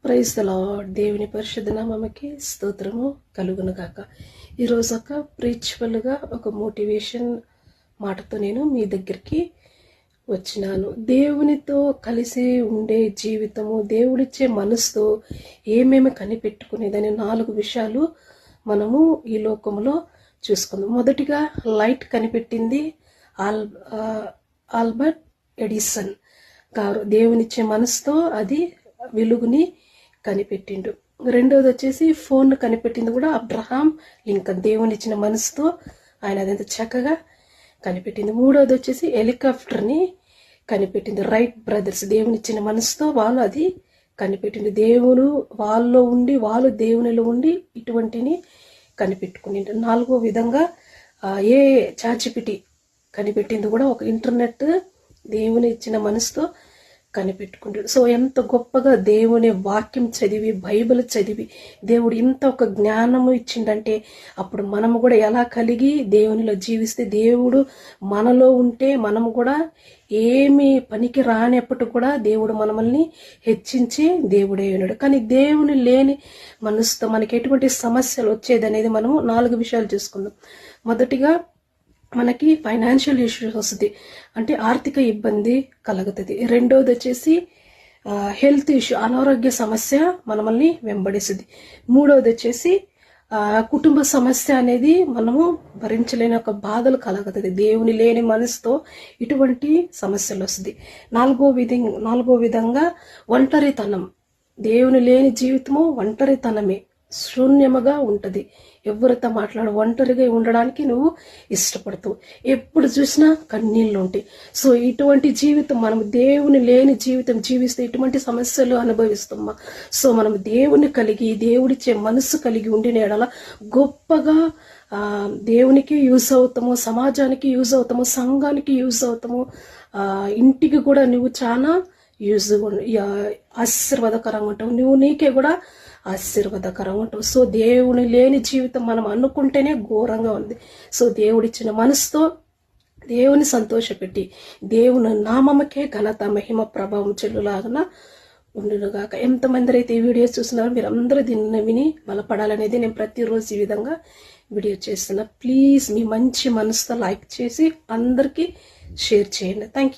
Praise the lord. దేవుని పరిశుద్ధ నామముకి స్తోత్రము కలుగును గాక. ఈరోజు ఒక ప్రీచ్ఫుల్గా ఒక మోటివేషన్ మాటతో నేను మీ దగ్గరికి వచ్చినాను. దేవునితో కలిసి ఉండే జీవితము, దేవుడిచ్చే మనసుతో ఏమేమి కనిపెట్టుకునేదని 4 విషయాలు మనము ఈ లోకంలో చూసుకుందాం. మొదటిగా లైట్ కనిపెట్టింది ఆల్బర్ట్ ఎడిసన్ గారు. దేవునిచ్చే మనసుతో అది వెలుగుని కనిపెట్టిండు. రెండోది వచ్చేసి ఫోన్ కనిపెట్టింది కూడా అబ్రహాం లింకన్. దేవునిచ్చిన మనసుతో ఆయన అదంత చక్కగా కనిపెట్టింది. మూడోది వచ్చేసి హెలికాప్టర్ని కనిపెట్టింది రైట్ బ్రదర్స్. దేవునిచ్చిన మనసుతో వాళ్ళు అది కనిపెట్టింది. దేవుడు వాళ్ళలో ఉండి వాళ్ళు దేవునిలో ఉండి ఇటువంటిని కనిపెట్టుకుని. 4వ విధంగా ఏ చాచిపిటి కనిపెట్టింది కూడా ఒక ఇంటర్నెట్ దేవుని ఇచ్చిన మనసుతో కనిపెట్టుకుంటాడు. సో ఎంత గొప్పగా దేవుని వాక్యం చదివి బైబిల్ చదివి దేవుడు ఇంత ఒక జ్ఞానము ఇచ్చిండంటే అప్పుడు మనము కూడా ఎలా కలిగి దేవునిలో జీవిస్తే దేవుడు మనలో ఉంటే మనము కూడా ఏమి పనికి రానప్పటికి కూడా దేవుడు మనల్ని హెచ్చించి దేవుడే ఉన్నాడు. కానీ దేవుని లేని మనసుతో మనకి ఎటువంటి సమస్యలు వచ్చేది అనేది మనము 4 విషయాలు చూసుకుందాం. మొదటిగా మనకి ఫైనాన్షియల్ ఇష్యూస్ వస్తుంది, అంటే ఆర్థిక ఇబ్బంది కలుగుతుంది. రెండోది వచ్చేసి హెల్త్ ఇష్యూ, అనారోగ్య సమస్య మనల్ని వెంబడిస్తుంది. మూడోది వచ్చేసి కుటుంబ సమస్య అనేది మనము భరించలేని ఒక బాధలు కలుగుతుంది. దేవుని లేని మనసుతో ఇటువంటి సమస్యలు వస్తుంది. నాలుగో విధంగా ఒంటరితనం. దేవుని లేని జీవితము ఒంటరితనమే, శూన్యముగా ఉంటుంది. ఎవరితో ఒంటరిగా ఉండడానికి నువ్వు ఇష్టపడతావు. ఎప్పుడు చూసినా కన్నీళ్ళు ఉంటాయి. సో ఇటువంటి జీవితం, మనం దేవుని లేని జీవితం జీవిస్తే ఇటువంటి సమస్యలు అనుభవిస్తామా. సో మనం దేవుని కలిగి దేవుడిచ్చే మనసు కలిగి ఉండిన ఎడల గొప్పగా దేవునికి యూజ్ అవుతాము, సమాజానికి యూజ్ అవుతాము, సంఘానికి యూజ్ అవుతాము, ఇంటికి కూడా నువ్వు చాలా ఆశీర్వాదకరంగా ఉంటావు. నువ్వు నీకే కూడా ఆశీర్వాదకరంగా ఉంటావు. సో దేవుని లేని జీవితం మనం అనుకుంటేనే ఘోరంగా ఉంది. సో దేవుడిచ్చిన మనసుతో దేవుని సంతోషపెట్టి దేవుని నామముకే ఘనత మహిమ ప్రభావం చెల్లులాగా ఉండునుగాక. ఎంతమంది అయితే ఈ వీడియో చూస్తున్నారో మీరు అందరూ దీన్ని విని బలపడాలనేది నేను ప్రతిరోజు ఈ విధంగా వీడియో చేస్తున్నా. ప్లీజ్ మీ మంచి మనసుతో లైక్ చేసి అందరికీ షేర్ చేయండి. Thank you.